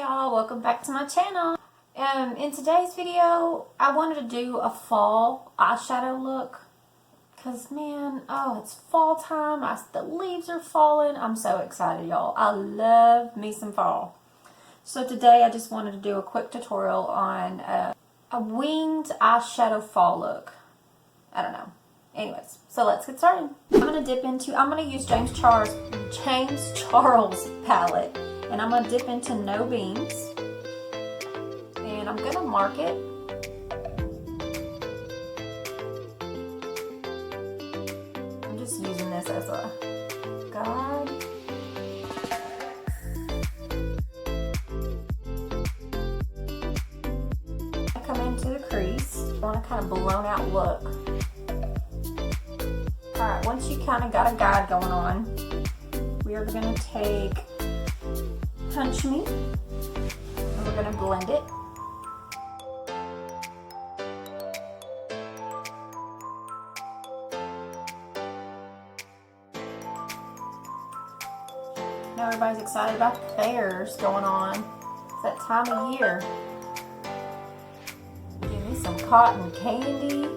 y'all, welcome back to my channel. In today's video, I wanted to do a fall eyeshadow look. Cause man, oh, it's fall time. The leaves are falling. I'm so excited, y'all. I love me some fall. So today I just wanted to do a quick tutorial on a winged eyeshadow fall look. I don't know. Anyways, so let's get started. I'm gonna use James Charles palette, and I'm gonna dip into No Beans, and I'm gonna mark it. I'm just using this as a guide. I come into the crease. I want a kind of blown out look. Alright, once you kind of got a guide going on, we are going to take Punch Me, and we're going to blend it. Now everybody's excited about the fairs going on. It's that time of year. Give me some cotton candy,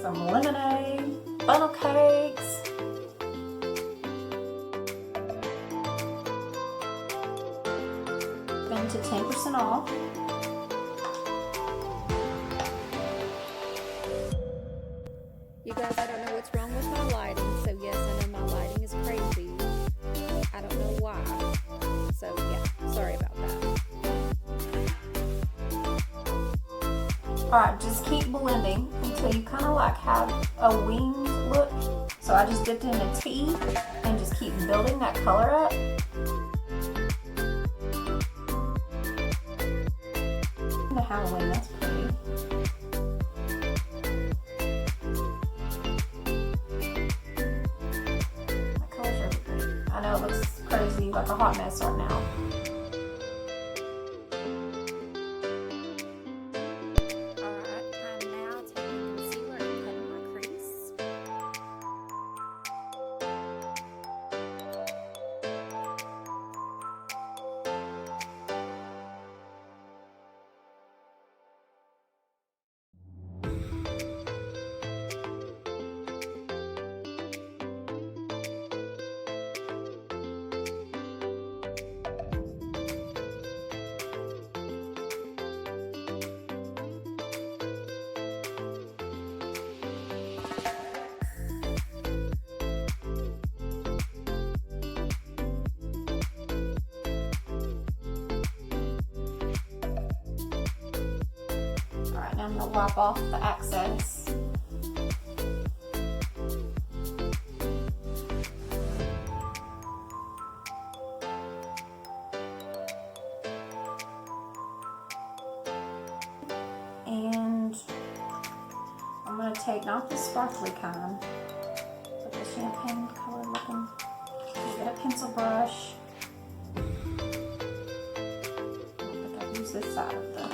some lemonade, funnel cakes. Been to 10% off. You guys, I don't know what's wrong with my lighting, so yes, I know my lighting is crazy. I don't know why. So yeah, sorry about that. Alright, just keep blending until you kind of like have a winged look. So I just dipped in a tea and just keep building that color up. The Halloween, that's pretty. That color's really pretty. I know it looks crazy, like a hot mess right now. Alright, now I'm going to wipe off the excess. And I'm going to take, not the sparkly kind, but the champagne color looking. Get a pencil brush. I don't think I've used this side of the.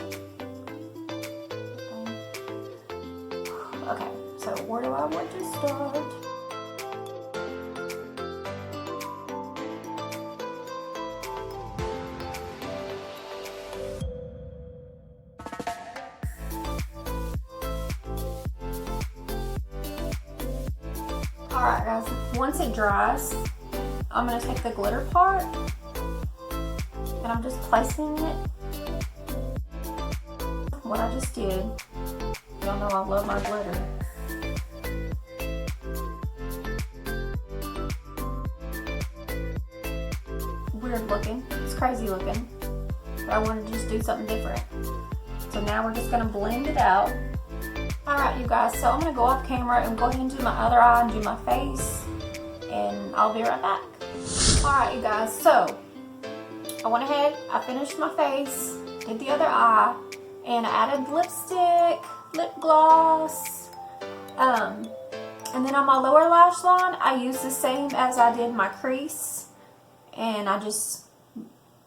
Okay, so where do I want to start? Alright guys, once it dries, I'm going to take the glitter part and I'm just placing it. What I just did. Y'all know I love my glitter. Weird looking. It's crazy looking. But I wanted to just do something different. So now we're just going to blend it out. Alright you guys, so I'm going to go off camera and go ahead and do my other eye and do my face. And I'll be right back. Alright you guys, so I went ahead, I finished my face, did the other eye, and I added lipstick, lip gloss, and then on my lower lash line I used the same as I did my crease, and I just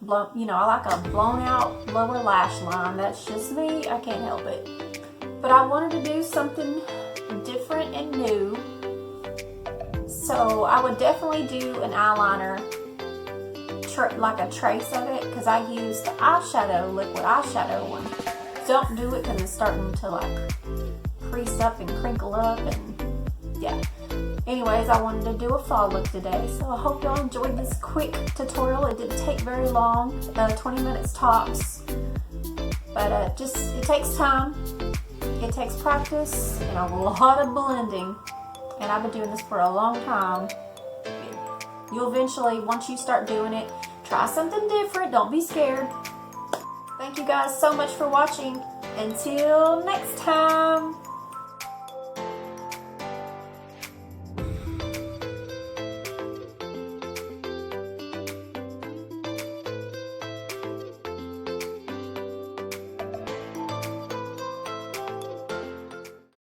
I like a blown out lower lash line. That's just me, I can't help it, but I wanted to do something different and new, so I would definitely do an eyeliner like a trace of it because I use the eyeshadow, liquid eyeshadow one. Don't do it because it's starting to like crease up and crinkle up and yeah. Anyways, I wanted to do a fall look today, so I hope y'all enjoyed this quick tutorial. It didn't take very long, 20 minutes tops, but it takes time, it takes practice, and a lot of blending, and I've been doing this for a long time. You'll eventually, once you start doing it, try something different, don't be scared. Thank you guys so much for watching. Until next time.